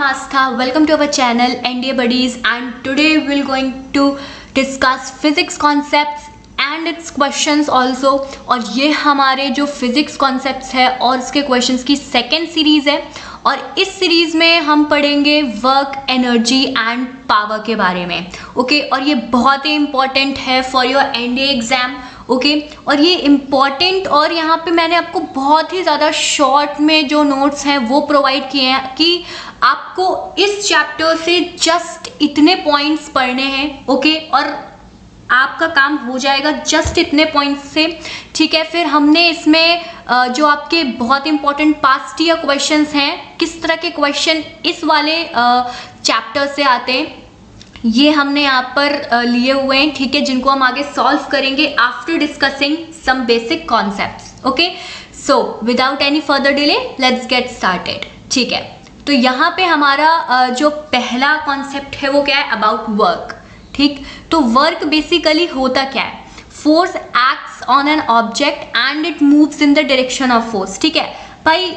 Astha. Welcome to our channel NDA Buddies, and today we're going to discuss physics concepts and its questions also. और ये हमारे जो physics concepts है और इसके क्वेश्चंस की सेकेंड सीरीज है, और इस सीरीज में हम पढ़ेंगे वर्क, एनर्जी एंड पावर के बारे में. ओके और ये बहुत ही इंपॉर्टेंट है for your NDA exam. Okay और ये इम्पॉर्टेंट, और यहाँ पे मैंने आपको बहुत ही ज़्यादा शॉर्ट में जो नोट्स हैं वो प्रोवाइड किए हैं कि आपको इस चैप्टर से जस्ट इतने पॉइंट्स पढ़ने हैं. ओके और आपका काम हो जाएगा जस्ट इतने पॉइंट्स से. ठीक है, फिर हमने इसमें जो आपके बहुत इंपॉर्टेंट पास्ट ईयर क्वेश्चंस हैं, किस तरह के क्वेश्चन इस वाले चैप्टर से आते हैं, ये हमने यहाँ पर लिए हुए हैं. ठीक है, जिनको हम आगे सॉल्व करेंगे after discussing some basic concepts. Okay so without any further delay let's get started. ठीक है, तो यहाँ पे हमारा जो पहला कॉन्सेप्ट है वो क्या है, अबाउट वर्क. ठीक, तो वर्क बेसिकली होता क्या है, force acts on an object and it moves in the direction of force. ठीक है भाई,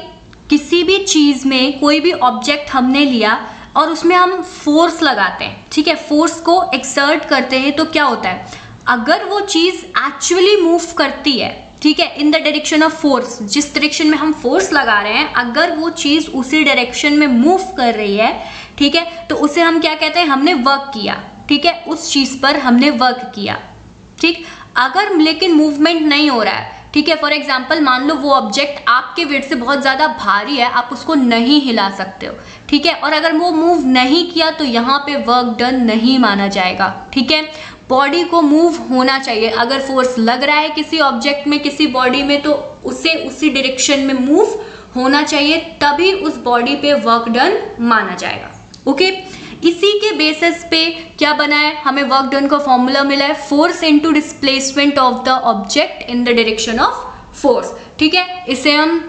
किसी भी चीज में कोई भी ऑब्जेक्ट हमने लिया और उसमें हम फोर्स लगाते हैं. ठीक है, फोर्स को एक्सर्ट करते हैं, तो क्या होता है, अगर वो चीज एक्चुअली मूव करती है, ठीक है, in the direction of force, जिस डायरेक्शन में हम फोर्स लगा रहे हैं, अगर वो चीज उसी डायरेक्शन में मूव कर रही है, ठीक है, तो उसे हम क्या कहते हैं, हमने वर्क किया. ठीक है, उस चीज पर हमने वर्क किया. ठीक, अगर लेकिन मूवमेंट नहीं हो रहा है, ठीक है, फॉर एग्जाम्पल मान लो वो ऑब्जेक्ट आपके वेट से बहुत ज़्यादा भारी है, आप उसको नहीं हिला सकते हो. ठीक है, और अगर वो मूव नहीं किया तो यहाँ पे वर्क डन नहीं माना जाएगा. ठीक है, बॉडी को मूव होना चाहिए. अगर फोर्स लग रहा है किसी ऑब्जेक्ट में, किसी बॉडी में, तो उसे उसी डायरेक्शन में मूव होना चाहिए, तभी उस बॉडी पे वर्क डन माना जाएगा. ओके, इसी के बेसिस पे क्या बना है, हमें वर्क डन का फॉर्मूला मिला है, force into displacement of the object in the direction of force. ठीक है, इसे हम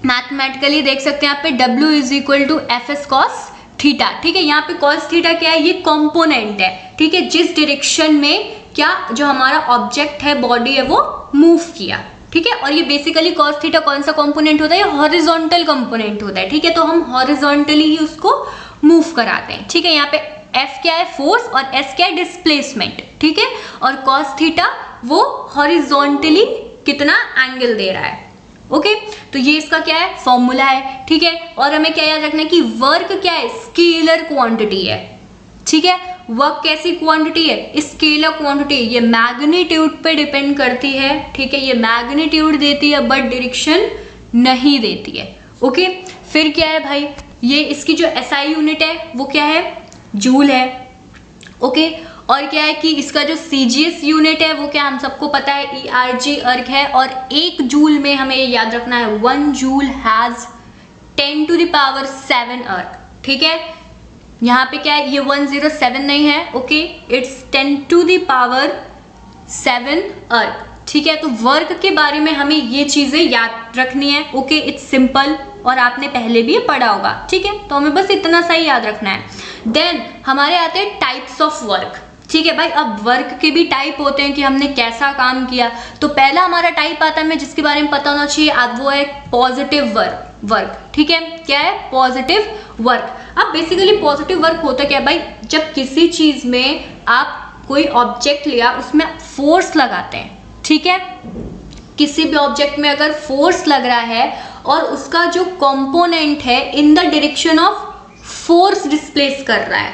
मैथमेटिकली देख सकते हैं यहाँ पे, W is equal to F S cos theta. ठीक है, यहाँ पे कॉस थीटा क्या है, ये कॉम्पोनेंट है. ठीक है, जिस डायरेक्शन में क्या जो हमारा ऑब्जेक्ट है, बॉडी है, वो मूव किया. ठीक है, और ये बेसिकली कॉस थीटा कौन सा कंपोनेंट होता है, हॉरिजॉन्टल कंपोनेंट होता है. ठीक है, तो हम हॉरिजॉन्टली ही उसको मूव कराते हैं. ठीक है, यहाँ पे F क्या है, फोर्स, और S क्या है, डिस्प्लेसमेंट. ठीक है, और कॉस थीटा वो हॉरिजॉन्टली कितना एंगल दे रहा है. ओके, तो ये इसका क्या है, फॉर्मूला है. ठीक है, और हमें क्या याद रखना है कि वर्क क्या है, स्केलर क्वांटिटी है. ठीक है, वर्क कैसी क्वांटिटी है, स्केलर क्वांटिटी. ये मैग्नीट्यूड पे डिपेंड करती है. ठीक है, ये मैग्नीट्यूड देती है बट डायरेक्शन नहीं देती है. ओके, फिर क्या है भाई, ये इसकी जो SI यूनिट है वो क्या है, जूल है. ओके, और क्या है कि इसका जो CGS यूनिट है वो क्या, हम सबको पता है, ERG अर्ग है. और 1 जूल में हमें याद रखना है, 1 joule has 10 to the power 7 अर्ग. ठीक है, यहाँ पे क्या है, ये 107 नहीं है. Okay, it's 10 to the power 7 अर्ग. ठीक है, तो वर्क के बारे में हमें ये चीजें याद रखनी है. ओके, इट्स सिंपल, और आपने पहले भी ये पढ़ा होगा. ठीक है, तो हमें बस इतना सा ही याद रखना है. देन हमारे आते हैं टाइप्स ऑफ वर्क. ठीक है भाई, अब वर्क के भी टाइप होते हैं कि हमने कैसा काम किया. तो पहला हमारा टाइप आता है, हमें जिसके बारे में पता होना चाहिए, अब वो है पॉजिटिव वर्क. ठीक है, क्या है, पॉजिटिव वर्क. अब बेसिकली पॉजिटिव वर्क होता क्या है भाई, जब किसी चीज में आप कोई ऑब्जेक्ट लिया, उसमें फोर्स लगाते हैं. ठीक है, किसी भी ऑब्जेक्ट में अगर फोर्स लग रहा है और उसका जो कंपोनेंट है in the direction of force displace कर रहा है.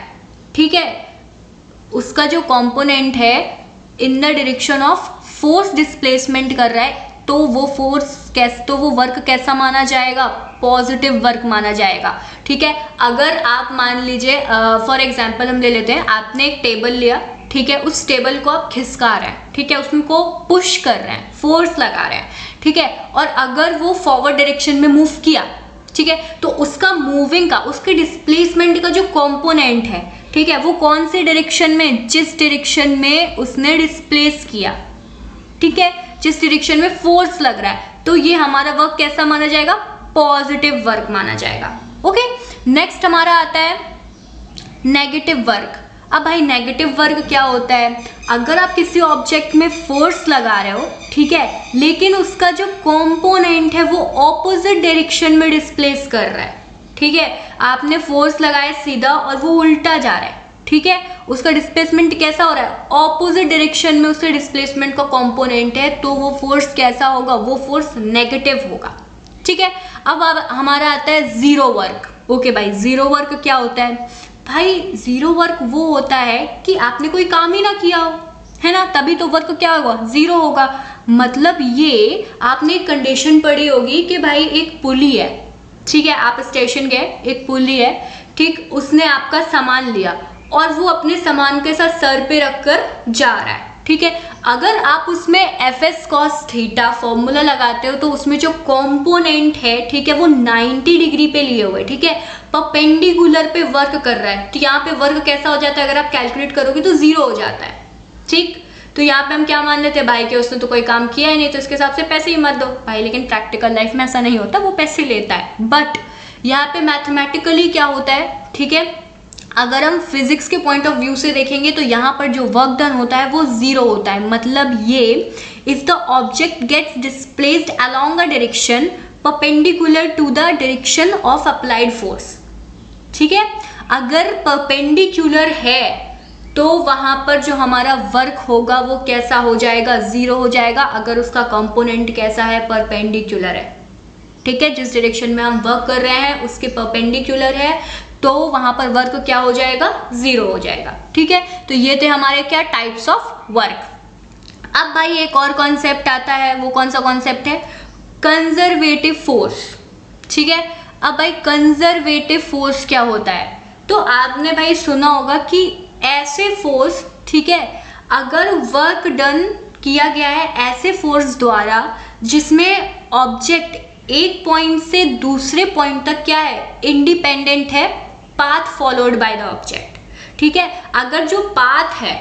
ठीक है, उसका जो कंपोनेंट है in the direction of force displacement कर रहा है, तो वो तो वो वर्क कैसा माना जाएगा, पॉजिटिव वर्क माना जाएगा. ठीक है, अगर आप मान लीजिए फॉर एग्जांपल हम ले लेते हैं, आपने एक टेबल लिया. ठीक है, उस टेबल को आप खिसका रहे हैं. ठीक है, उसको पुश कर रहे हैं, फोर्स लगा रहे हैं. ठीक है, और अगर वो फॉरवर्ड डायरेक्शन में मूव किया, ठीक है, तो उसका मूविंग का, उसके डिस्प्लेसमेंट का जो कंपोनेंट है, ठीक है, वो कौन से डायरेक्शन में, जिस डायरेक्शन में उसने डिस्प्लेस किया. ठीक है, जिस डायरेक्शन में फोर्स लग रहा है, तो ये हमारा वर्क कैसा माना जाएगा, पॉजिटिव वर्क माना जाएगा. ओके, नेक्स्ट हमारा आता है नेगेटिव वर्क. अब भाई नेगेटिव वर्क क्या होता है, अगर आप किसी ऑब्जेक्ट में फोर्स लगा रहे हो, ठीक है, लेकिन उसका जो कंपोनेंट है वो ऑपोजिट डायरेक्शन में डिस्प्लेस कर रहा है. ठीक है, आपने फोर्स लगाया सीधा और वो उल्टा जा रहा है, ठीक है, उसका डिस्प्लेसमेंट कैसा हो रहा है, ऑपोजिट डायरेक्शन में उसके डिस्प्लेसमेंट का कंपोनेंट है, तो वो फोर्स कैसा होगा, वो फोर्स नेगेटिव होगा, ठीक है। अब हमारा आता है जीरो वर्क। ओके भाई, जीरो वर्क क्या होता है भाई, जीरो वर्क वो होता है कि आपने कोई काम ही ना किया हो, है ना, तभी तो वर्क क्या होगा, जीरो होगा। मतलब ये आपने एक कंडीशन पढ़ी होगी कि भाई एक पुली है, ठीक है, आप स्टेशन गए, एक पुली है, ठीक, उसने आपका सामान लिया और वो अपने सामान के साथ सर पे रखकर जा रहा है, ठीक है। अगर आप उसमें F S cos theta formula लगाते हो तो उसमें जो कंपोनेंट है, ठीक है, वो 90 डिग्री पे लिए हुए, ठीक है, परपेंडिकुलर पे वर्क कर रहा है, तो यहाँ पे वर्क कैसा हो जाता है, अगर आप कैलकुलेट करोगे तो जीरो हो जाता है, ठीक। तो यहाँ पे हम क्या मान लेते हैं भाई कि उसने तो कोई काम किया ही नहीं, तो इसके हिसाब से पैसे ही मत दो भाई, लेकिन प्रैक्टिकल लाइफ में ऐसा नहीं होता, वो पैसे लेता है। बट यहाँ पे मैथमेटिकली क्या होता है, ठीक है, अगर हम फिजिक्स के पॉइंट ऑफ व्यू से देखेंगे तो यहाँ पर जो वर्क डन होता है वो जीरो होता है। मतलब ये if the object gets displaced along a direction perpendicular to the direction of applied force, ठीक है, अगर परपेंडिकुलर है तो वहां पर जो हमारा वर्क होगा वो कैसा हो जाएगा, जीरो हो जाएगा, अगर उसका कंपोनेंट कैसा है, परपेंडिकुलर है, ठीक है, जिस डायरेक्शन में हम वर्क कर रहे हैं उसके परपेंडिकुलर है, तो वहां पर वर्क क्या हो जाएगा, जीरो हो जाएगा, ठीक है। तो ये थे हमारे क्या टाइप्स ऑफ वर्क। अब भाई एक और कॉन्सेप्ट आता है, वो कौन सा कॉन्सेप्ट है, कंजर्वेटिव फोर्स, ठीक है। अब भाई कंजर्वेटिव फोर्स क्या होता है, तो आपने भाई सुना होगा कि ऐसे फोर्स, ठीक है, अगर वर्क डन किया गया है ऐसे फोर्स द्वारा जिसमें ऑब्जेक्ट एक पॉइंट से दूसरे पॉइंट तक क्या है, इंडिपेंडेंट है, path followed by the object, ठीक है, अगर जो पाथ है,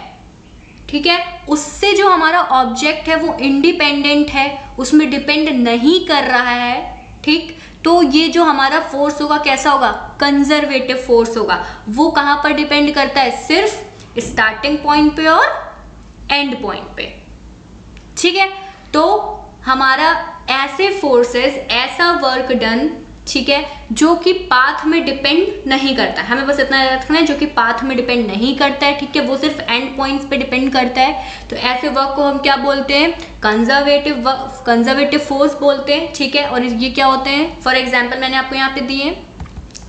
ठीक है, उससे जो हमारा ऑब्जेक्ट है वो इंडिपेंडेंट है, उसमें डिपेंड नहीं कर रहा है, ठीक, तो ये जो हमारा फोर्स होगा कैसा होगा, कंजर्वेटिव फोर्स होगा। वो कहां पर डिपेंड करता है, सिर्फ स्टार्टिंग पॉइंट पे और एंड पॉइंट पे, ठीक है। तो हमारा ऐसे फोर्सेस, ऐसा वर्क डन, ठीक है, जो कि पाथ में डिपेंड नहीं करता है, हमें बस इतना याद रखना है, जो कि पाथ में डिपेंड नहीं करता है, ठीक है, वो सिर्फ एंड पॉइंट्स पे डिपेंड करता है, तो ऐसे वर्क को हम क्या बोलते हैं, कंजर्वेटिव फोर्स बोलते हैं, ठीक है। और ये क्या होते हैं, फॉर एग्जाम्पल मैंने आपको यहाँ पे दिए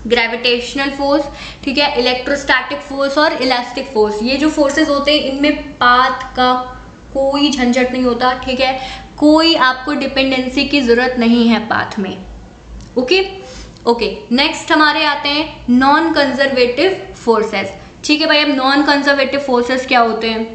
ग्रेविटेशनल फोर्स, ठीक है, इलेक्ट्रोस्टैटिक फोर्स और इलास्टिक फोर्स। ये जो फोर्सेस होते हैं इनमें पाथ का कोई झंझट नहीं होता, ठीक है, कोई आपको डिपेंडेंसी की जरूरत नहीं है पाथ में। ओके, नेक्स्ट हमारे आते हैं नॉन कंजर्वेटिव फोर्सेस, ठीक है भाई। अब नॉन कंजर्वेटिव फोर्सेस क्या होते हैं,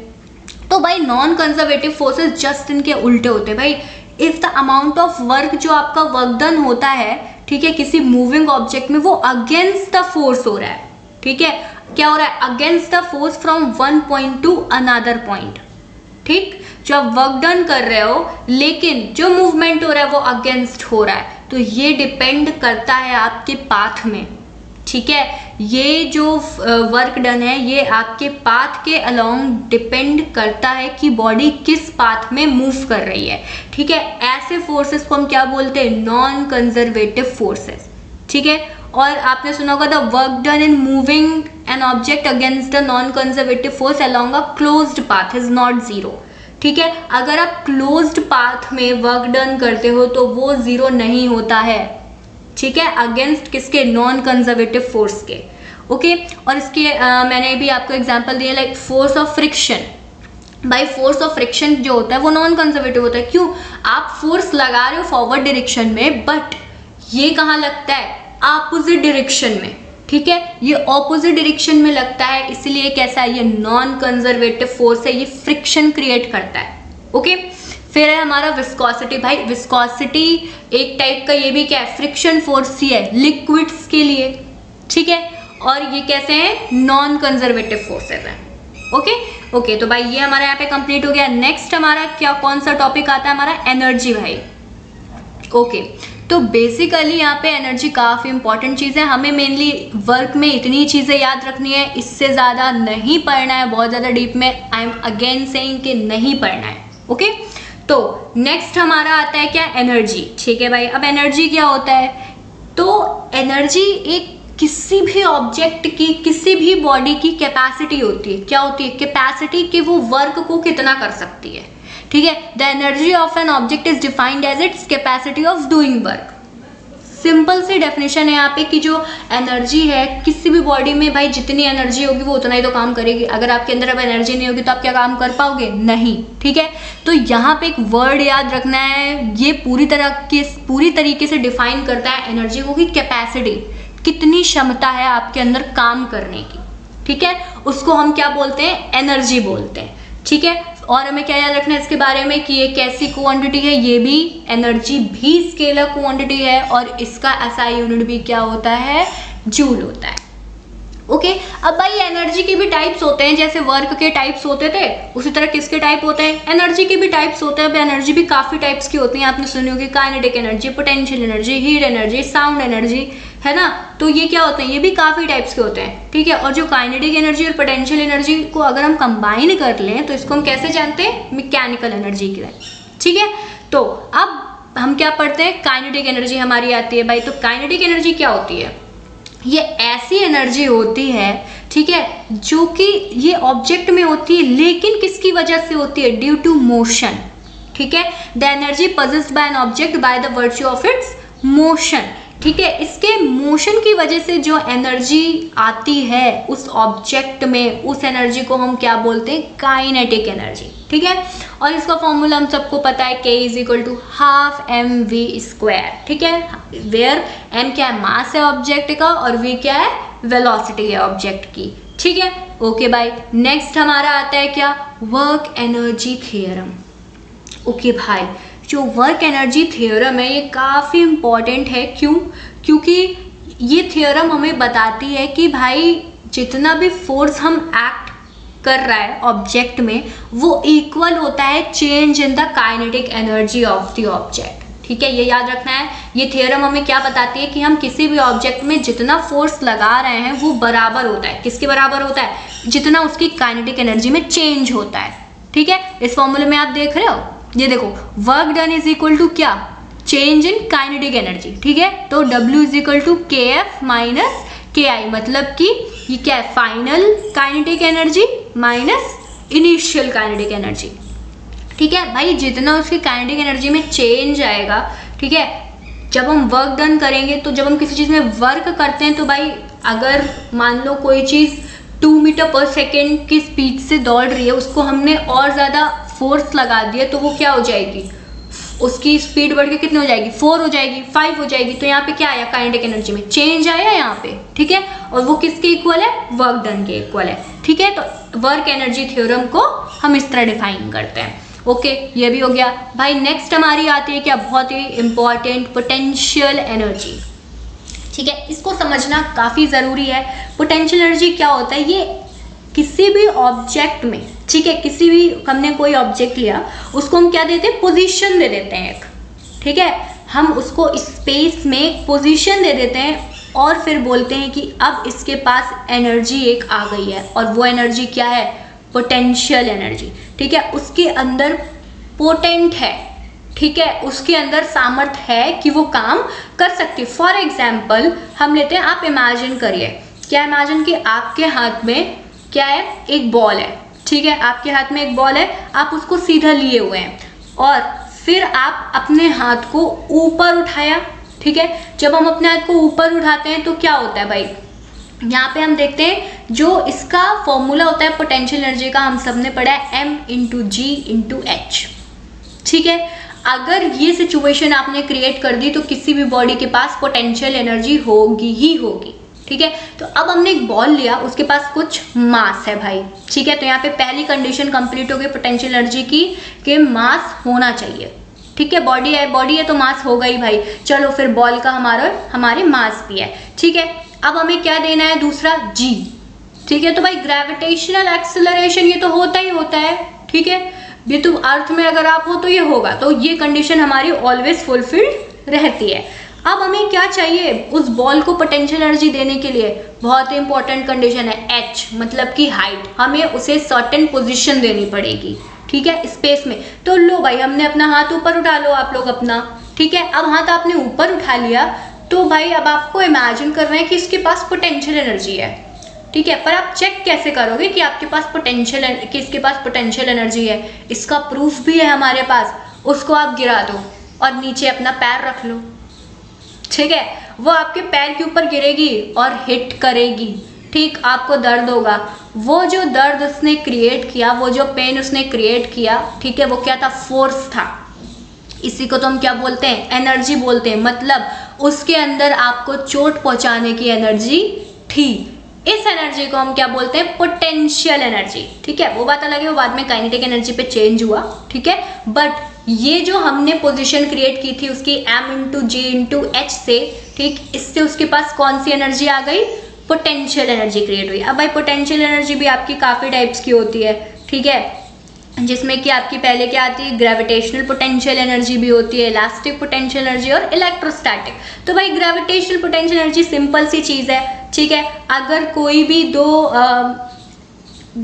तो भाई नॉन कंजर्वेटिव फोर्सेस जस्ट इनके उल्टे होते हैं भाई। If the amount of work जो आपका वर्क डन होता है, ठीक है, किसी मूविंग ऑब्जेक्ट में, वो अगेंस्ट द फोर्स हो रहा है, ठीक है, क्या हो रहा है, against the force from one point two another point, ठीक, जो आप वर्क डन कर रहे हो लेकिन जो मूवमेंट हो रहा है वो अगेंस्ट हो रहा है, तो ये डिपेंड करता है आपके पाथ में, ठीक है, ये जो वर्क डन है ये आपके पाथ के अलोंग डिपेंड करता है कि बॉडी किस पाथ में मूव कर रही है, ठीक है। ऐसे फोर्सेस को हम क्या बोलते हैं, नॉन कंजर्वेटिव फोर्सेस, ठीक है। और आपने सुना होगा the work done in moving an object against the non conservative force along a closed path is not zero, ठीक है। अगर आप क्लोज्ड पाथ में वर्क डन करते हो तो वो जीरो नहीं होता है, ठीक है, अगेंस्ट किसके, नॉन कंजर्वेटिव फोर्स के, ओके। और इसके मैंने भी आपको एग्जांपल दिया, लाइक फोर्स ऑफ फ्रिक्शन। भाई फोर्स ऑफ फ्रिक्शन जो होता है वो नॉन कंजर्वेटिव होता है, क्यों, आप फोर्स लगा रहे हो फॉरवर्ड डायरेक्शन में, बट ये कहाँ लगता है, अपोजिट डायरेक्शन में, ठीक है, ये ऑपोजिट डायरेक्शन में लगता है, इसलिए कैसा है, ये नॉन कंजर्वेटिव फोर्स है, ये फ्रिक्शन क्रिएट करता है, ओके। फिर है हमारा विस्कोसिटी। भाई विस्कोसिटी एक टाइप का ये भी क्या है, फ्रिक्शन फोर्स ही है लिक्विड्स के लिए, ठीक है, और ये कैसे हैं, नॉन कंजर्वेटिव फोर्सेस हैं, ओके। तो भाई ये हमारा यहाँ पे कंप्लीट हो गया। नेक्स्ट हमारा क्या, कौन सा टॉपिक आता है हमारा, एनर्जी भाई, ओके। तो बेसिकली यहाँ पे एनर्जी काफ़ी इंपॉर्टेंट चीज़ है, हमें मेनली वर्क में इतनी चीज़ें याद रखनी है, इससे ज़्यादा नहीं पढ़ना है, बहुत ज़्यादा डीप में आई एम अगेन सेइंग कि नहीं पढ़ना है, ओके। तो नेक्स्ट हमारा आता है क्या, एनर्जी, ठीक है भाई। अब एनर्जी क्या होता है, तो एनर्जी एक किसी भी ऑब्जेक्ट की, किसी भी बॉडी की कैपेसिटी होती है। क्या होती है? कैपेसिटी कि वो वर्क को कितना कर सकती है। ठीक है, the energy of an object is defined as its capacity of doing work. Simple सी डेफिनेशन है यहाँ पे कि जो एनर्जी है किसी भी बॉडी में, भाई जितनी एनर्जी होगी वो उतना ही तो काम करेगी। अगर आपके अंदर अब एनर्जी नहीं होगी तो आप क्या काम कर पाओगे? नहीं। ठीक है, तो यहाँ पे एक वर्ड याद रखना है, ये पूरी तरीके से डिफाइन करता है एनर्जी को कि कैपेसिटी, कितनी क्षमता है आपके अंदर काम करने की। ठीक है, उसको हम क्या बोलते हैं? एनर्जी बोलते हैं। ठीक है, और हमें क्या याद रखना है इसके बारे में कि ये कैसी क्वांटिटी है? ये भी एनर्जी भी स्केलर क्वांटिटी है और इसका एसआई यूनिट भी क्या होता है? जूल होता है। ओके, अब भाई एनर्जी के भी टाइप्स होते हैं, जैसे वर्क के टाइप्स होते थे उसी तरह किसके टाइप होते हैं? एनर्जी के भी टाइप्स होते हैं। अब एनर्जी भी काफी टाइप्स की होती हैं, आपने सुनी होगी kinetic energy, potential energy, heat energy, sound energy, है ना। तो ये क्या होते हैं? ये भी काफी टाइप्स के होते हैं। ठीक है, और जो काइनेटिक एनर्जी और पोटेंशियल एनर्जी को अगर हम कंबाइन कर लें तो इसको हम कैसे जानते हैं? मैकेनिकल एनर्जी की तरह। ठीक है, तो अब हम क्या पढ़ते हैं? काइनेटिक एनर्जी हमारी आती है भाई। तो काइनेटिक एनर्जी क्या होती है? ये ऐसी एनर्जी होती है, ठीक है, जो कि ये ऑब्जेक्ट में होती है, लेकिन किसकी वजह से होती है? Due to motion. ठीक है, the energy possessed by an object by the virtue of its motion. ठीक है, इसके मोशन की वजह से जो एनर्जी आती है उस ऑब्जेक्ट में, उस एनर्जी को हम क्या बोलते हैं? Kinetic energy. ठीक है, और इसका फॉर्मूला हम सबको पता है, K = ½ mv²। ठीक है, वेयर m क्या है? मास है ऑब्जेक्ट का और v क्या है? वेलोसिटी है ऑब्जेक्ट की। ठीक है, ओके भाई। नेक्स्ट हमारा आता है क्या? Work energy theorem. ओके भाई, जो वर्क एनर्जी थ्योरम है ये काफ़ी इम्पॉर्टेंट है। क्यों? क्योंकि ये थ्योरम हमें बताती है कि भाई जितना भी फोर्स हम एक्ट कर रहा है ऑब्जेक्ट में वो इक्वल होता है change in the kinetic energy of the object. ठीक है, ये याद रखना है। ये थ्योरम हमें क्या बताती है कि हम किसी भी ऑब्जेक्ट में जितना फोर्स लगा रहे हैं वो बराबर होता है। किसके बराबर होता है? जितना उसकी काइनेटिक एनर्जी में चेंज होता है। ठीक है, इस फॉर्मूले में आप देख रहे हो, ये देखो, work done is equal to क्या? Change in kinetic energy. ठीक है, तो W = KF माइनस KI, मतलब कि ये क्या है? Final kinetic energy minus initial kinetic energy. ठीक है भाई, जितना उसकी काइनेटिक एनर्जी में चेंज आएगा, ठीक है, जब हम वर्क डन करेंगे, तो जब हम किसी चीज़ में वर्क करते हैं तो भाई अगर मान लो कोई चीज़ 2 मीटर पर सेकेंड की स्पीड से दौड़ रही है, उसको हमने और ज़्यादा फोर्स लगा दिया तो वो क्या हो जाएगी? उसकी स्पीड बढ़ के कितनी हो जाएगी? 4 हो जाएगी, 5 हो जाएगी। तो यहाँ पे क्या आया? काइनेटिक एनर्जी में चेंज आया यहाँ पे। ठीक है, और वो किसके इक्वल है? वर्क डन के इक्वल है। ठीक है, तो वर्क एनर्जी थ्योरम को हम इस तरह डिफाइन करते हैं। ओके, ये भी हो गया भाई। नेक्स्ट हमारी आती है क्या? बहुत ही इंपॉर्टेंट, पोटेंशियल एनर्जी। ठीक है, इसको समझना काफ़ी ज़रूरी है। पोटेंशियल एनर्जी क्या होता है? ये किसी भी ऑब्जेक्ट में, ठीक है, किसी भी, हमने कोई ऑब्जेक्ट लिया, उसको हम क्या देते हैं? पोजीशन दे देते हैं एक। ठीक है, हम उसको स्पेस में एक पोजीशन दे देते हैं और फिर बोलते हैं कि अब इसके पास एनर्जी एक आ गई है, और वो एनर्जी क्या है? Potential energy. ठीक है, उसके अंदर पोटेंट है, ठीक है, उसके अंदर सामर्थ्य है कि वो काम कर सकती है। फॉर एग्जाम्पल हम लेते हैं, आप इमेजिन करिए, क्या इमेजिन कि आपके हाथ में क्या है? एक बॉल है। ठीक है, आपके हाथ में एक बॉल है, आप उसको सीधा लिए हुए हैं और फिर आप अपने हाथ को ऊपर उठाया। ठीक है, जब हम अपने हाथ को ऊपर उठाते हैं तो क्या होता है भाई? यहाँ पे हम देखते हैं जो इसका फॉर्मूला होता है पोटेंशियल एनर्जी का, हम सबने पढ़ा है m×G×H। ठीक है, अगर ये सिचुएशन आपने क्रिएट कर दी तो किसी भी बॉडी के पास पोटेंशियल एनर्जी होगी ही होगी। ठीक है, तो अब हमने एक बॉल लिया, उसके पास कुछ मास है भाई। ठीक है, तो यहाँ पे पहली कंडीशन कंप्लीट हो गई पोटेंशियल एनर्जी की कि मास होना चाहिए। ठीक है, बॉडी है तो मास होगा ही भाई। चलो फिर बॉल का हमारे मास भी है। ठीक है, अब हमें क्या देना है? दूसरा G। ठीक है, तो भाई ग्रेविटेशनल एक्सेलरेशन ये तो होता ही होता है। ठीक है, ये तो अर्थ में अगर आप हो तो ये होगा, तो ये कंडीशन हमारी ऑलवेज फुलफिल्ड रहती है। अब हमें क्या चाहिए? उस बॉल को पोटेंशियल एनर्जी देने के लिए बहुत ही इंपॉर्टेंट कंडीशन है H, मतलब कि हाइट। हमें उसे सर्टेन पोजीशन देनी पड़ेगी। ठीक है, स्पेस में। तो लो भाई, हमने अपना हाथ ऊपर उठा लो आप लोग अपना। ठीक है, अब हाथ आपने ऊपर उठा लिया तो भाई अब आपको इमेजिन करना है कि इसके पास पोटेंशियल एनर्जी है, ठीक है, पर आप चेक कैसे करोगे कि आपके पास इसके पास पोटेंशियल एनर्जी है? इसका प्रूफ भी है हमारे पास। उसको आप गिरा दो और नीचे अपना पैर रख लो, ठीक है, वो आपके पैर के ऊपर गिरेगी और हिट करेगी, ठीक, आपको दर्द होगा। वो जो दर्द उसने क्रिएट किया, वो जो पेन उसने क्रिएट किया, ठीक है, वो क्या था? फोर्स था। इसी को तो हम क्या बोलते हैं? एनर्जी बोलते हैं। मतलब उसके अंदर आपको चोट पहुंचाने की एनर्जी थी। इस एनर्जी को हम क्या बोलते हैं? पोटेंशियल एनर्जी, ठीक है। वो बात अलग है, वो बाद में काइनेटिक एनर्जी पे चेंज हुआ, ठीक है। बट ये जो हमने पोजीशन क्रिएट की थी उसकी m/g/h से, ठीक, इससे उसके पास कौन सी एनर्जी आ गई? पोटेंशियल एनर्जी क्रिएट हुई। अब भाई पोटेंशियल एनर्जी भी आपकी काफ़ी टाइप्स की होती है, ठीक है, जिसमें कि आपकी पहले क्या आती है? ग्रेविटेशनल पोटेंशियल एनर्जी भी होती है, इलास्टिक पोटेंशियल एनर्जी और इलेक्ट्रोस्टैटिक। तो भाई ग्रेविटेशनल पोटेंशियल एनर्जी सिंपल सी चीज़ है, ठीक है। अगर कोई भी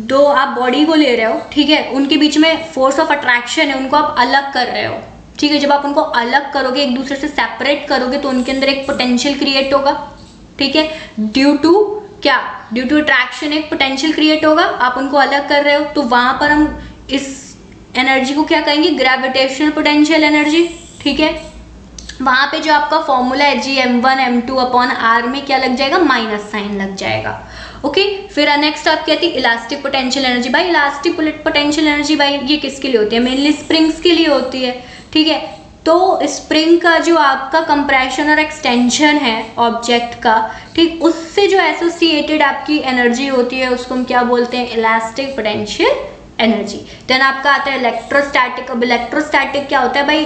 दो आप बॉडी को ले रहे हो, ठीक है, उनके बीच में फोर्स ऑफ अट्रैक्शन है, उनको आप अलग कर रहे हो, ठीक है। जब आप उनको अलग करोगे, एक दूसरे से सेपरेट करोगे, तो उनके अंदर एक पोटेंशियल क्रिएट होगा, ठीक है। ड्यू टू क्या? ड्यू टू अट्रैक्शन एक पोटेंशियल क्रिएट होगा। आप उनको अलग कर रहे हो, तो वहां पर हम इस एनर्जी को क्या कहेंगे? ग्रेविटेशनल पोटेंशियल एनर्जी, ठीक है। वहां पे जो आपका फॉर्मूला है G m1m2/r में क्या लग जाएगा? माइनस साइन लग जाएगा, ओके। फिर नेक्स्ट आपकी आती है इलास्टिक पोटेंशियल एनर्जी। भाई इलास्टिक पोटेंशियल एनर्जी भाई ये किसके लिए होती है? मेनली स्प्रिंग्स के लिए होती है, ठीक है। तो स्प्रिंग का जो आपका कंप्रेशन और एक्सटेंशन है ऑब्जेक्ट का, ठीक, उससे जो एसोसिएटेड आपकी एनर्जी होती है उसको हम क्या बोलते हैं? Elastic potential energy. देन आपका आता है इलेक्ट्रोस्टैटिक। अब इलेक्ट्रोस्टैटिक क्या होता है भाई?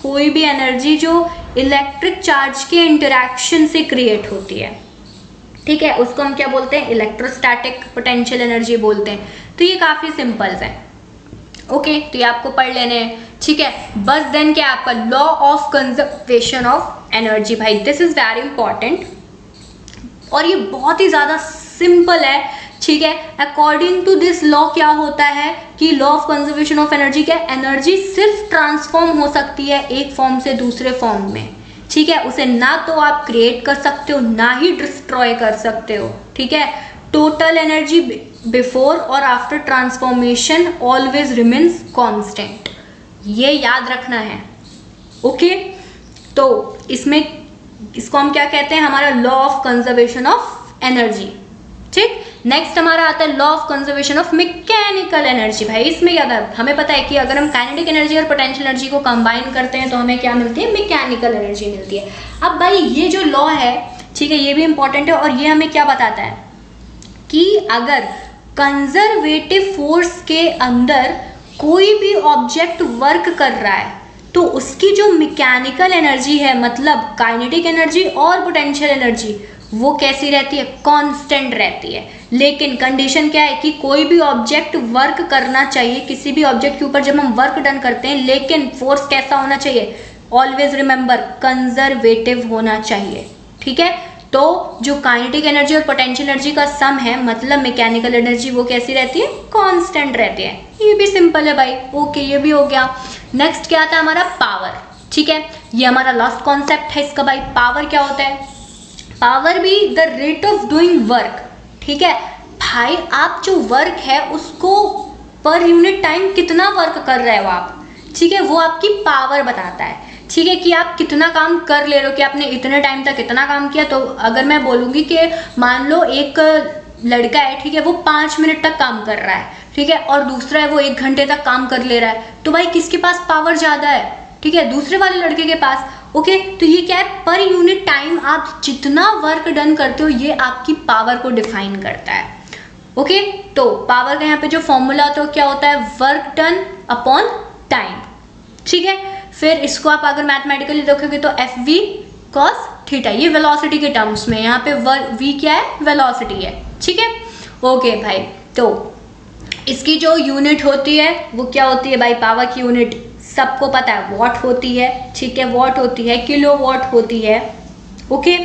कोई भी एनर्जी जो इलेक्ट्रिक चार्ज के इंटरेक्शन से क्रिएट होती है, ठीक है, उसको हम क्या बोलते हैं? इलेक्ट्रोस्टैटिक पोटेंशियल एनर्जी बोलते हैं। तो ये काफ़ी सिंपल है, ओके, तो ये आपको पढ़ लेने हैं, ठीक है। बस देन क्या आपका law of conservation of energy. भाई दिस इज वेरी इंपॉर्टेंट और ये बहुत ही ज़्यादा सिंपल है, ठीक है। अकॉर्डिंग टू दिस लॉ क्या होता है कि law of conservation of energy क्या? एनर्जी सिर्फ ट्रांसफॉर्म हो सकती है एक फॉर्म से दूसरे फॉर्म में, ठीक है। उसे ना तो आप क्रिएट कर सकते हो, ना ही डिस्ट्रॉय कर सकते हो, ठीक है। टोटल एनर्जी बिफोर और after transformation always remains constant, ये याद रखना है, ओके। तो इसको हम क्या कहते हैं? हमारा law of conservation of energy, ठीक। नेक्स्ट हमारा आता है law of conservation of mechanical energy. भाई इसमें क्या था? हमें पता है कि अगर हम काइनेटिक एनर्जी और पोटेंशियल एनर्जी को कंबाइन करते हैं तो हमें क्या मिलती है? मैकेनिकल एनर्जी मिलती है। अब भाई ये जो लॉ है, ठीक है, ये भी इंपॉर्टेंट है और ये हमें क्या बताता है कि अगर कंजर्वेटिव फोर्स के अंदर कोई भी ऑब्जेक्ट वर्क कर रहा है तो उसकी जो मैकेनिकल एनर्जी है, मतलब काइनेटिक एनर्जी और पोटेंशियल एनर्जी, वो कैसी रहती है? कांस्टेंट रहती है। लेकिन कंडीशन क्या है कि कोई भी ऑब्जेक्ट वर्क करना चाहिए, किसी भी ऑब्जेक्ट के ऊपर जब हम वर्क डन करते हैं, लेकिन फोर्स कैसा होना चाहिए? ऑलवेज रिमेंबर कंजर्वेटिव होना चाहिए, ठीक है। तो जो काइनेटिक एनर्जी और पोटेंशियल एनर्जी का सम है, मतलब मैकेनिकल एनर्जी, वो कैसी रहती है? कांस्टेंट रहती है। ये भी सिंपल है भाई, ओके, ये भी हो गया। नेक्स्ट क्या आता है? हमारा पावर, ठीक है, ये हमारा लास्ट कॉन्सेप्ट है इसका। भाई पावर क्या होता है? पावर भी the rate of doing work, ठीक है। भाई आप जो वर्क है उसको पर यूनिट टाइम कितना वर्क कर रहे हो आप, ठीक है, वो आपकी पावर बताता है, ठीक है, कि आप कितना काम कर ले रहे हो, कि आपने इतने टाइम तक इतना काम किया। तो अगर मैं बोलूँगी कि मान लो एक लड़का है, ठीक है, वो 5 मिनट तक काम कर रहा है, ठीक है, और दूसरा है वो 1 घंटे तक काम कर ले रहा है, तो भाई किसके पास पावर ज़्यादा है? ठीक है, दूसरे वाले लड़के के पास, ओके। तो ये क्या है? पर यूनिट टाइम आप जितना वर्क डन करते हो ये आपकी पावर को डिफाइन करता है, ओके। तो पावर का यहाँ पे जो फॉर्मूला होता है क्या होता है? वर्क डन अपॉन टाइम, ठीक है। फिर इसको आप अगर मैथमेटिकली देखोगे तो FV cos थीटा, ये वेलोसिटी के टर्म्स में, यहाँ पे V क्या है? वेलोसिटी है, ठीक है, ओके भाई। तो इसकी जो यूनिट होती है वो क्या होती है भाई? पावर की यूनिट सबको पता है, वॉट होती है, ठीक है, वॉट होती है, किलो वॉट होती है, ओके।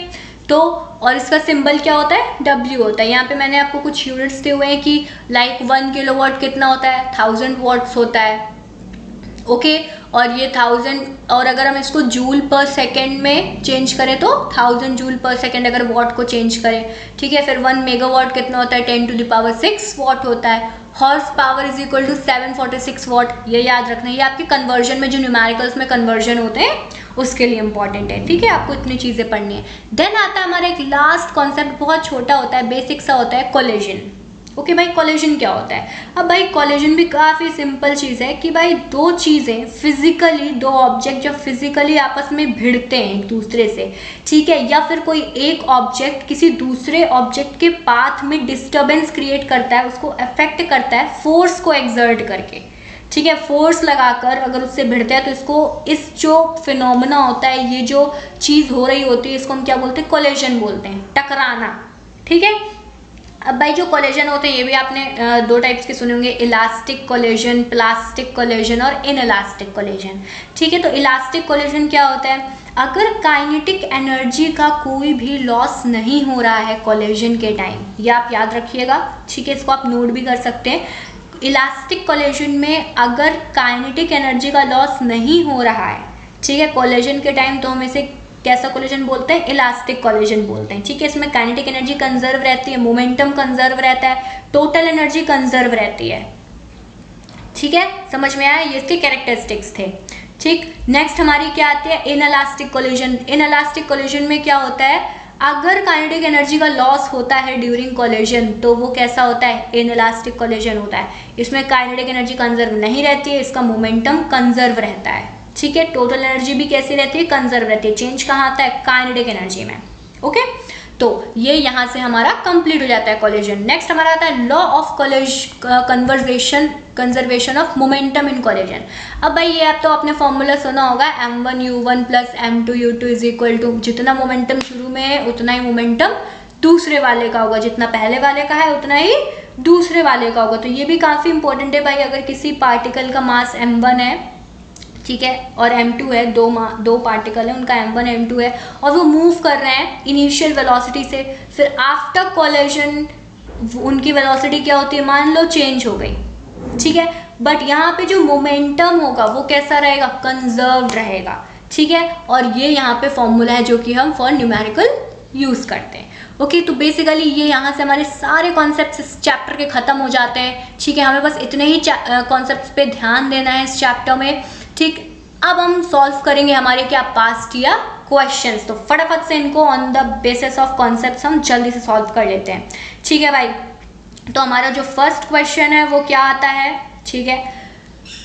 तो और इसका सिंबल क्या होता है? W होता है। यहाँ पे मैंने आपको कुछ यूनिट्स दिए हुए हैं कि लाइक 1 किलो वॉट कितना होता है? 1000 वॉट्स होता है, ओके और ये 1000 और अगर हम इसको जूल पर सेकेंड में चेंज करें तो 1000 जूल पर सेकेंड अगर वॉट को चेंज करें, ठीक है। फिर 1 मेगावाट कितना होता है, 10⁶ वॉट होता है। Horse power is equal to 746 watt, ये याद रखना है। ये आपके कन्वर्जन में जो न्यूमेरिकल्स में कन्वर्जन होते हैं उसके लिए इंपॉर्टेंट है, ठीक है। आपको इतनी चीज़ें पढ़नी है। देन आता है हमारा एक लास्ट कॉन्सेप्ट, बहुत छोटा होता है, बेसिक सा होता है, कोलिजन। ओके भाई, कोलिजन क्या होता है? अब भाई कोलिजन भी काफ़ी सिंपल चीज़ है कि भाई दो चीज़ें फिजिकली, दो ऑब्जेक्ट जब फिजिकली आपस में भिड़ते हैं एक दूसरे से, ठीक है, या फिर कोई एक ऑब्जेक्ट किसी दूसरे ऑब्जेक्ट के पाथ में डिस्टर्बेंस क्रिएट करता है, उसको अफेक्ट करता है फोर्स को एक्सर्ट करके, ठीक है, फोर्स लगाकर अगर उससे भिड़ते हैं तो इसको, इस जो फिनोमेना होता है, ये जो चीज़ हो रही होती है, इसको हम क्या बोलते हैं, कोलिजन बोलते हैं, टकराना, ठीक है। अब भाई जो कोलिजन होते हैं ये भी आपने दो टाइप्स के सुने होंगे, इलास्टिक कोलिजन, प्लास्टिक कोलिजन और इनइलास्टिक कोलिजन, ठीक है। तो इलास्टिक कोलिजन क्या होता है, अगर काइनेटिक एनर्जी का कोई भी लॉस नहीं हो रहा है कोलिजन के टाइम, ये आप याद रखिएगा, ठीक है, इसको आप नोट भी कर सकते हैं। इलास्टिक कोलिजन में अगर काइनेटिक एनर्जी का लॉस नहीं हो रहा है, ठीक है, कोलिजन के टाइम, तो हम इसे कैसा कोलिजन बोलते हैं, इलास्टिक कोलिजन बोलते हैं, ठीक है। इसमें काइनेटिक एनर्जी कंजर्व रहती है, मोमेंटम कंजर्व रहता है, टोटल एनर्जी कंजर्व रहती है, ठीक है। समझ में आया, ये इसके कैरेक्टरिस्टिक्स थे, ठीक। नेक्स्ट हमारी क्या आती है, इनइलास्टिक कोलिजन। इनइलास्टिक कोलिजन में क्या होता है, अगर काइनेटिक एनर्जी का लॉस होता है ड्यूरिंग कोलिजन तो वो कैसा होता है, इनइलास्टिक कोलिजन होता है। इसमें काइनेटिक एनर्जी कंजर्व नहीं रहती है, इसका मोमेंटम कंजर्व रहता है, ठीक है। टोटल एनर्जी भी कैसी रहती है, कंजर्व रहती है। चेंज कहाँ आता है, काइनेटिक एनर्जी में, ओके। तो ये यहाँ से हमारा कंप्लीट हो जाता है कोलिजन। नेक्स्ट हमारा आता है law of conservation of momentum in collision. अब भाई ये आप तो आपने फॉर्मूला सुना होगा, m1u1 plus m2u2 is equal to, जितना मोमेंटम शुरू में है उतना ही मोमेंटम दूसरे वाले का होगा, जितना पहले वाले का है उतना ही दूसरे वाले का होगा। तो ये भी काफ़ी इंपॉर्टेंट है भाई, अगर किसी पार्टिकल का मास m1 है, ठीक है, और m2 है, दो पार्टिकल है, उनका m1 m2 है, और वो मूव कर रहे हैं इनिशियल वेलोसिटी से, फिर आफ्टर कोलिजन उनकी वेलोसिटी क्या होती है, मान लो चेंज हो गई, ठीक है, बट यहाँ पे जो मोमेंटम होगा वो कैसा रहेगा, कंजर्व्ड रहेगा, ठीक है। और ये यहाँ पे फॉर्मूला है जो कि हम फॉर न्यूमेरिकल यूज़ करते हैं, ओके। तो बेसिकली ये यहाँ से हमारे सारे कॉन्सेप्ट्स इस चैप्टर के ख़त्म हो जाते हैं, ठीक है। हमें बस इतने ही कॉन्सेप्ट्स पे ध्यान देना है इस चैप्टर में, ठीक। अब हम सॉल्व करेंगे हमारे क्या पास्ट ईयर क्वेश्चंस, तो फटाफट से इनको on the basis of concepts हम जल्दी से सॉल्व कर लेते हैं, ठीक है भाई। तो हमारा जो फर्स्ट क्वेश्चन है वो क्या आता है, ठीक है,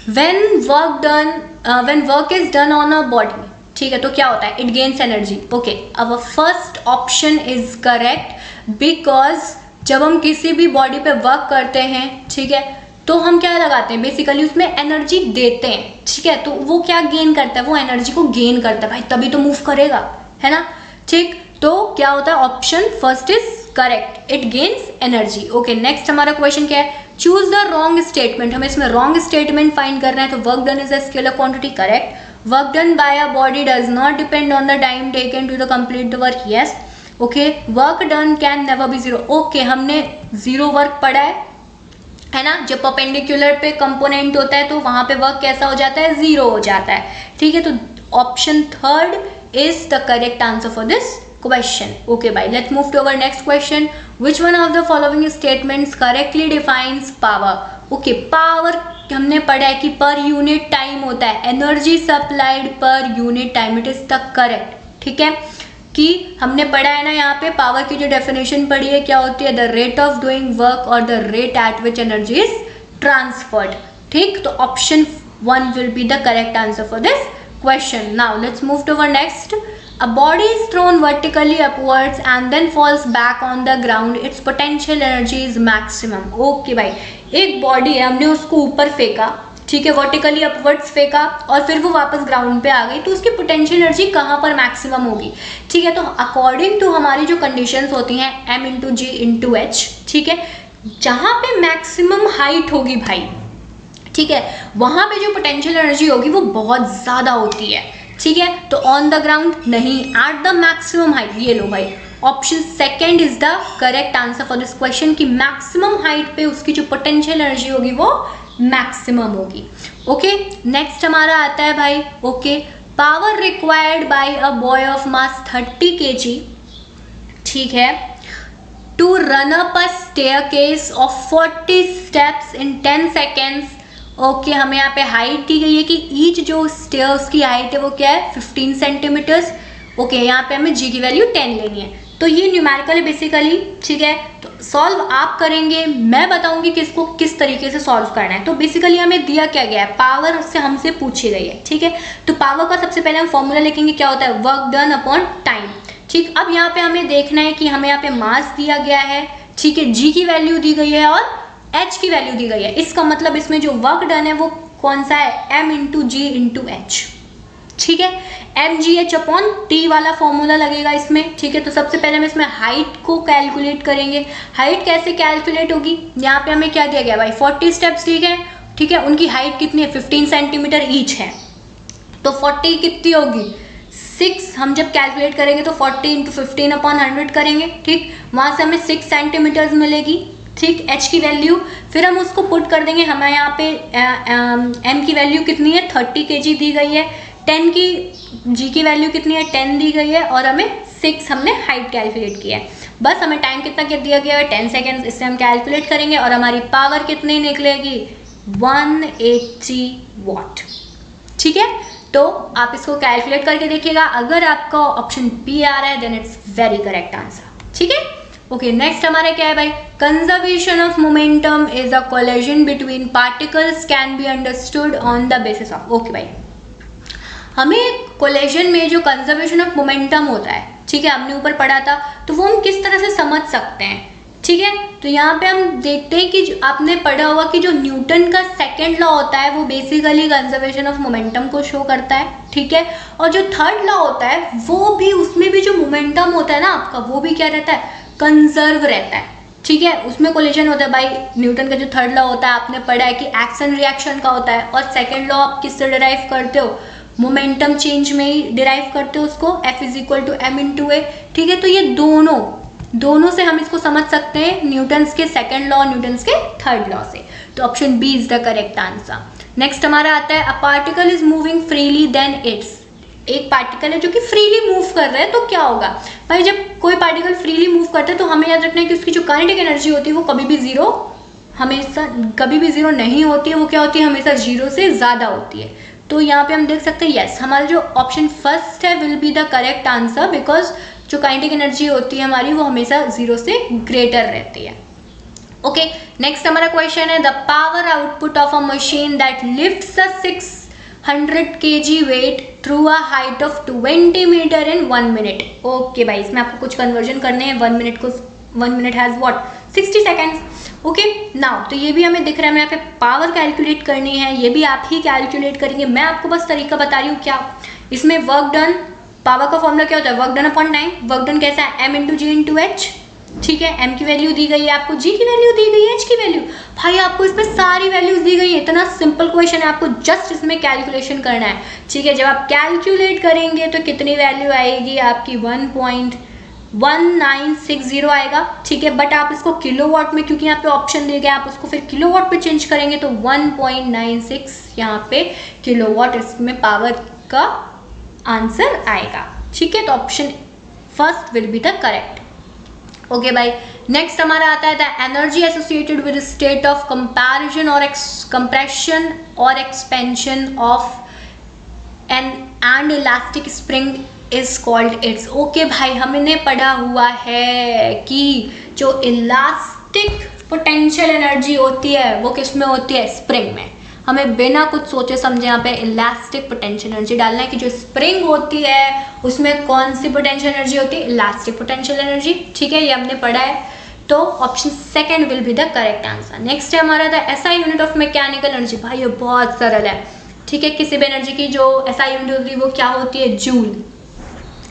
when work is done on a body, ठीक है, तो क्या होता है, इट गेन्स एनर्जी, ओके। अब first option is correct, because जब हम किसी भी बॉडी पे वर्क करते हैं, ठीक है, तो हम क्या लगाते हैं, बेसिकली उसमें एनर्जी देते हैं, ठीक है। तो वो क्या गेन करता है, वो एनर्जी को गेन करता है भाई, तभी तो मूव करेगा, है ना, ठीक। तो क्या होता है, option first is correct, it gains energy, okay. Next हमारा क्वेश्चन क्या है, चूज द रॉन्ग स्टेटमेंट। हमें इसमें रॉन्ग स्टेटमेंट फाइंड करना है, तो work done is a scalar quantity, correct. Work done by a body does not depend on the time taken to the complete the work, yes, okay. Work done can never be zero, okay, हमने zero work पढ़ा है ना, जब perpendicular पे component होता है तो वहां पे वर्क कैसा हो जाता है, जीरो हो जाता है, ठीक है। तो option third is the correct answer for this question, okay भाई। Let's move to our next question, which one of the following statements correctly defines power, okay. Power हमने पढ़ा है कि पर यूनिट टाइम होता है, energy supplied per unit time, it is the correct, ठीक है, कि हमने पढ़ा है ना, यहाँ पे पावर की जो डेफिनेशन पढ़ी है क्या होती है, the rate of doing work और the rate at which energy is transferred, ठीक। तो option 1 will be the correct answer for this question. Now let's move to our next, a body is thrown vertically upwards and then falls back on the ground, its potential energy is maximum, okay भाई। एक body है, हमने उसको ऊपर फेंका, ठीक है, vertically upwards फेंका और फिर वो वापस ग्राउंड पे आ गई, तो उसकी पोटेंशियल एनर्जी कहाँ पर मैक्सिमम होगी, ठीक है। तो अकॉर्डिंग टू हमारी जो कंडीशंस होती हैं m into g into h, ठीक है, जहाँ पे मैक्सिमम हाइट होगी भाई, ठीक है, वहाँ पे जो पोटेंशियल एनर्जी होगी वो बहुत ज़्यादा होती है, ठीक है। तो ऑन द ग्राउंड नहीं, एट द मैक्सिमम हाइट, ये लो भाई, option second is the correct answer for this question, कि मैक्सिमम हाइट पे उसकी जो पोटेंशियल एनर्जी होगी वो मैक्सिमम होगी। ओके, नेक्स्ट हमारा आता है भाई, okay, power required by a boy of mass 30 kg, ठीक है, to run up a staircase of 40 steps in 10 seconds। Okay, हमें यहाँ पे हाइट दी गई है कि ईच जो स्टेयर्स की हाइट है वो क्या है 15 सेंटीमीटर्स। ओके, यहाँ पे हमें जी की वैल्यू 10 लेनी है, तो ये न्यूमेरिकल है बेसिकली, ठीक है। तो सॉल्व आप करेंगे, मैं बताऊंगी कि इसको किस तरीके से सॉल्व करना है। तो बेसिकली हमें दिया क्या गया है, पावर से हमसे पूछी गई है, ठीक है। तो पावर का सबसे पहले हम फॉर्मूला लिखेंगे, क्या होता है, वर्क डन अपॉन टाइम, ठीक। अब यहाँ पे हमें देखना है कि हमें यहाँ पे मास दिया गया है, ठीक है, जी की वैल्यू दी गई है और एच की वैल्यू दी गई है। इसका मतलब इसमें जो वर्क डन है वो कौन सा है, m into g into h, ठीक है। M g h upon t वाला फॉर्मूला लगेगा इसमें, ठीक है। तो सबसे पहले हम इसमें हाइट को कैलकुलेट करेंगे। हाइट कैसे कैलकुलेट होगी, यहाँ पे हमें क्या दिया गया भाई 40 स्टेप्स, ठीक है, ठीक है। उनकी हाइट कितनी है 15 सेंटीमीटर ईच है, तो 40 कितनी होगी 6। हम जब कैलकुलेट करेंगे तो 40 इंटू 15 अपॉन 100 करेंगे, ठीक। वहाँ से हमें 6 सेंटीमीटर्स मिलेगी, ठीक, एच की वैल्यू। फिर हम उसको पुट कर देंगे, हमें यहाँ पे एम की वैल्यू कितनी है 30 kg दी गई है, 10 की जी की वैल्यू कितनी है 10 दी गई है, और हमें 6 हमने हाइट कैलकुलेट किया है। बस हमें टाइम कितना दिया गया है 10 सेकेंड्स, इससे हम कैलकुलेट करेंगे और हमारी पावर कितनी निकलेगी 180 वॉट, ठीक है। तो आप इसको कैलकुलेट करके देखिएगा, अगर आपका ऑप्शन बी आ रहा है then it's very correct answer, ठीक है। ओके, नेक्स्ट हमारा क्या है भाई, conservation of momentum is a collision between particles can be understood on the basis of. Okay भाई, हमें कोलिजन में जो कंजर्वेशन ऑफ मोमेंटम होता है, ठीक है, हमने ऊपर पढ़ा था, तो वो हम किस तरह से समझ सकते हैं, ठीक है। तो यहाँ पे हम देखते हैं कि आपने पढ़ा होगा कि जो न्यूटन का सेकंड लॉ होता है वो बेसिकली कंजर्वेशन ऑफ मोमेंटम को शो करता है, ठीक है। और जो थर्ड लॉ होता है वो भी, उसमें भी जो मोमेंटम होता है ना आपका, वो भी क्या रहता है, कंजर्व रहता है, ठीक है। उसमें कोलिजन होता है भाई, न्यूटन का जो थर्ड लॉ होता है आपने पढ़ा है कि एक्शन रिएक्शन का होता है, और सेकेंड लॉ आप किससे डिराइव करते हो, मोमेंटम चेंज में ही डिराइव करते हो उसको, F is equal to m into a, ठीक है। तो ये दोनों से हम इसको समझ सकते हैं, न्यूटन्स के सेकंड लॉ, न्यूटन्स के थर्ड लॉ से। तो option B is the correct answer. Next हमारा आता है, a particle is moving freely then it's. एक पार्टिकल है जो कि फ्रीली मूव कर रहा है, तो क्या होगा भाई, जब कोई पार्टिकल फ्रीली मूव करता है तो हमें याद रखना है कि उसकी जो काइनेटिक एनर्जी होती है वो कभी भी जीरो नहीं होती है, वो क्या होती है, हमेशा जीरो से ज़्यादा होती है। तो यहाँ पे हम देख सकते हैं यस, हमारा जो ऑप्शन फर्स्ट है will be the correct answer, because जो काइनेटिक एनर्जी होती है हमारी वो हमेशा जीरो से ग्रेटर रहती है। ओके, नेक्स्ट हमारा क्वेश्चन है, the power output of a machine that lifts a 600 kg weight through a height of 20 metre in 1 minute. Okay भाई, इसमें आपको कुछ कन्वर्जन करने हैं, 1 मिनट को 1 minute has what 60 seconds. Okay, now तो ये भी हमें दिख रहा है, हमें यहाँ पे पावर कैलकुलेट करनी है, ये भी आप ही कैलकुलेट करेंगे, मैं आपको बस तरीका बता रही हूँ। क्या इसमें वर्क डन, पावर का फॉर्मूला क्या होता है, work done upon time. Work done कैसा है, m into g into h, ठीक है। एम की वैल्यू दी गई है आपको, जी की वैल्यू दी गई है, एच की वैल्यू, भाई आपको इसमें सारी वैल्यूज दी गई है। इतना सिंपल क्वेश्चन है, आपको जस्ट इसमें कैलकुलेशन करना है, ठीक है। जब आप कैलकुलेट करेंगे तो कितनी वैल्यू आएगी आपकी 1.1960 आएगा, ठीक है। बट आप इसको किलोवाट में, क्योंकि यहाँ पे ऑप्शन दिए गए, आप उसको फिर किलोवाट पे चेंज करेंगे तो 1.96 यहाँ पे किलोवाट इसमें पावर का आंसर आएगा, ठीक है। तो option first will be the correct. Okay भाई, नेक्स्ट हमारा आता है, the energy associated with state of comparison और कंप्रेशन और expansion of and elastic spring is called its. Okay भाई, हमने पढ़ा हुआ है कि जो इलास्टिक पोटेंशियल एनर्जी होती है वो किस में होती है, स्प्रिंग में। हमें बिना कुछ सोचे समझे यहाँ पे इलास्टिक पोटेंशियल एनर्जी डालना है कि जो स्प्रिंग होती है उसमें कौन सी पोटेंशियल एनर्जी होती है, इलास्टिक पोटेंशियल एनर्जी, ठीक है। ये हमने पढ़ा है, तो option second will be the correct answer. Next है हमारा the SI unit of mechanical energy. भाई ये बहुत सरल है, ठीक है। किसी भी एनर्जी की जो एसआई यूनिट होती है वो क्या होती है, जूल।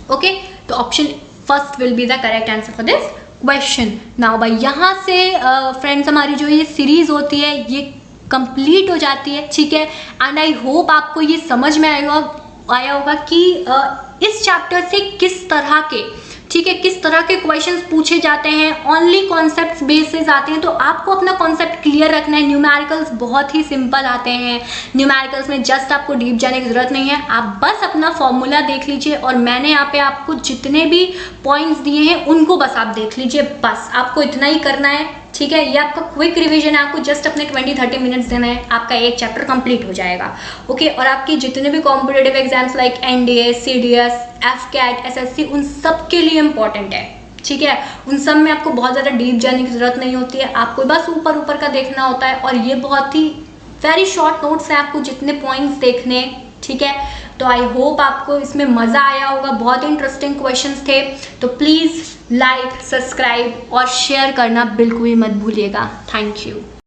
ओके, तो option first will be the correct answer for this question. Now भाई यहाँ से फ्रेंड्स हमारी जो ये सीरीज होती है ये कंप्लीट हो जाती है, ठीक है। एंड आई होप आपको ये समझ में आया होगा कि इस चैप्टर से किस तरह के ठीक है, किस तरह के क्वेश्चंस पूछे जाते हैं, ओनली कॉन्सेप्ट्स बेसिस आते हैं। तो आपको अपना कॉन्सेप्ट क्लियर रखना है। न्यूमेरिकल्स बहुत ही सिंपल आते हैं, न्यूमेरिकल्स में जस्ट आपको डीप जाने की जरूरत नहीं है, आप बस अपना फॉर्मूला देख लीजिए और मैंने यहाँ पे आपको जितने भी पॉइंट्स दिए हैं उनको बस आप देख लीजिए, बस आपको इतना ही करना है। ठीक है, ये आपका क्विक रिवीजन है, आपको जस्ट अपने 20-30 मिनट्स देना है, आपका एक चैप्टर कंप्लीट हो जाएगा। ओके, और आपकी जितने भी competitive exams like NDA, CDS, AFCAT, SSC, उन सब के लिए इंपॉर्टेंट है। ठीक है, उन सब में आपको बहुत ज़्यादा डीप जाने की जरूरत नहीं होती है, आपको बस ऊपर ऊपर का देखना होता है। और ये बहुत ही वेरी शॉर्ट नोट्स हैं, आपको जितने पॉइंट्स देखने। ठीक है, तो आई होप आपको इसमें मज़ा आया होगा, बहुत इंटरेस्टिंग क्वेश्चंस थे। तो प्लीज़ लाइक, सब्सक्राइब और शेयर करना बिल्कुल भी मत भूलिएगा। Thank you.